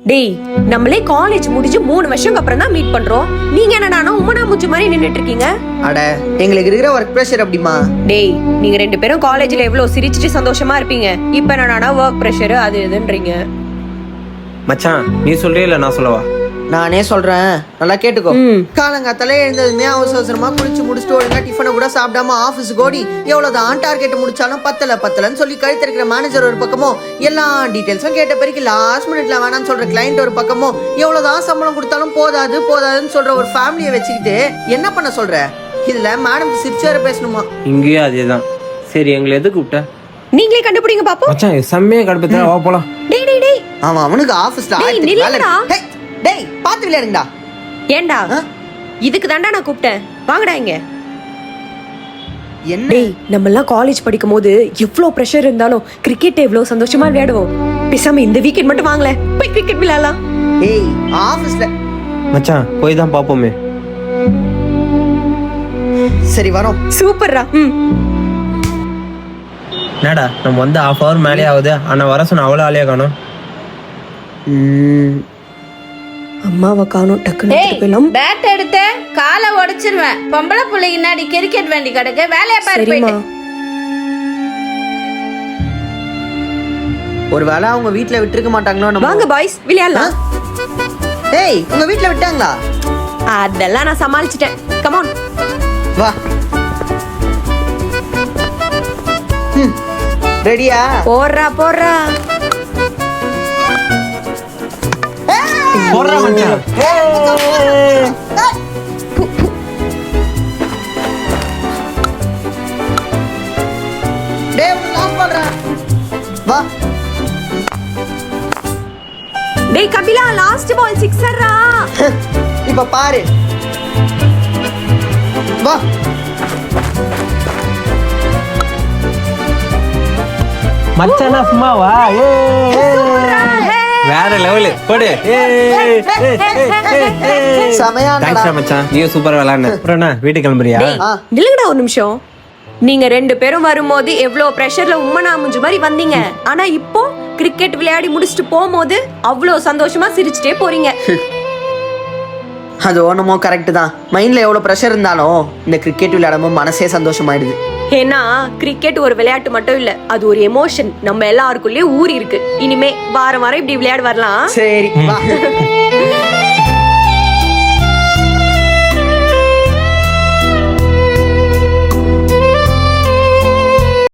டேய், நம்மளே காலேஜ் முடிஞ்சு 3 வருஷம் அப்புறம் தான் மீட் பண்றோம். நீங்க என்னடானா உமனா மூச்சு மாதிரி நின்னுட்டு இருக்கீங்க. அட, எங்களுக்கு இருக்கிற ஒர்க் பிரஷர் அப்படிமா. டேய், நீங்க 2 பேரும் காலேஜ்ல எவ்வளவு சிரிச்சிட்டு சந்தோஷமா இருப்பீங்க. இப்ப என்னடானா ஒர்க் பிரஷர் அது இதுன்றீங்க. மச்சான், நீ சொல்றியா இல்ல நான் சொல்லவா? நானே சொல்றேன், நல்லா கேட்டுக்கோ. காலங்காத்தால எழுந்ததுமே அவசர அவசரமா குளிச்சு முடிச்சுட்டு ஒழுங்கா டிஃபனை கூட சாப்பிடாம ஆஃபீஸுக்கு ஓடி எவ்வளவுதான் டார்கெட் முடிச்சாலும் பத்தலன்னு சொல்லி கழுத்து இருக்கிற மேனேஜர் ஒரு பக்கமோ, எல்லா டீடைல்ஸும் கேட்ட பிறகு லாஸ்ட் மினிட்ல வேணாம்னு சொல்ற கிளைண்ட் ஒரு பக்கமோ, எவ்வளவுதான் சம்பளம் கொடுத்தாலும் போதாதுன்னு சொல்ற ஒரு ஃபேமிலியை வச்சுக்கிட்டு என்ன பண்ண சொல்ற? இதுல மேடம் சிரிச்சாரு பேசணுமா? இங்கேயும் அதேதான். சரி, எங்களை எது கூப்பிட்ட? நீங்களே கண்டுபிடிங்க பாப்போம். மச்சான், செம்மையா கடுப்பத்துல வா போலாம். டேய் அவனுக்கு ஆபீஸ்ல டேய் பாத்து விளையாடுங்கடா. ஏண்டா இதுக்கு தாண்டா நான் கூப்பிட்டேன். வாங்கடா இங்க. என்ன? டேய், நம்ம எல்லாம் காலேஜ் படிக்கும் போது எவ்வளவு பிரஷர் இருந்தாலும் கிரிக்கெட் எவ்வளவு சந்தோஷமா விளையாடுவோம். பேசாம இந்த வீக்கெண்ட் மட்டும் வாங்கல, போய் கிரிக்கெட் விளையாடலாம். ஏய், ஆபீஸ்ல மச்சான், போய் தான் பாப்போமே. சரி வரோம். சூப்பர்ரா. என்னடா, நம்ம வந்து 1/2 hour மேலே ஆகுது. ஆனா வர சொன்ன அவ்வளோ ஆளையா காணும். அம்மாவை காணும். டக்குன்னு எடுத்துட்டு போயிடலாம். பேட் எடுத்து காலை உடைச்சிருவேன். பொம்பளை பிள்ளைக்கு நாடி கிரிக்கெட் வேண்டி கிடக்கு. வேலையை பாரு. சரிம்மா. ஒருவேளை அவங்க வீட்ல விட்டுருக்க மாட்டாங்களோ. வாங்க பாய்ஸ், விளையாடலாம். ஏய், உங்க வீட்ல விட்டாங்களா? அதெல்லாம் நான் சமாளிச்சிட்டேன். Come on. வா. ரெடியா? போறா. போறா மச்சான். டேய், லாஸ் பண்றா. வா. டேய் கபிலா, லாஸ்ட் பால் சிக்ஸர்ரா. இப்ப பாரு. வா. மச்சானா சும்மா வா. வேற லெவல் போடு. சமையானடா. தேங்க்ஸ் மச்சான், நீ சூப்பரா விளையாடுன. அப்புறம் என்ன, வீட்டுக்கு கிளம்புறியா? டேய், நில்லுங்கடா ஒரு நிமிஷம். நீங்க 2 பேரும் வரும்போது எவ்வளவு பிரஷர்ல உம்மனா மூஞ்சு மாதிரி வந்தீங்க. ஆனா இப்போ கிரிக்கெட் விளையாடி முடிச்சிட்டு போகும்போது அவ்வளவு சந்தோஷமா சிரிச்சுட்டே போறீங்க. அது ஒண்ணுமோ கரெக்ட் தான். மைண்ட்ல எவ்வளவு பிரஷர் இருந்தாலும் இந்த கிரிக்கெட் விளையாடும் மனசே சந்தோஷமாயிடுது. ஏன்னா கிரிக்கெட் ஒரு விளையாட்டு மட்டும் இல்ல, அது ஒரு எமோஷன். நம்ம எல்லாருக்குள்ளேயும் ஊறி இருக்கு. இனிமே வாரம் இப்படி விளையாடு வரலாம். சரி வா.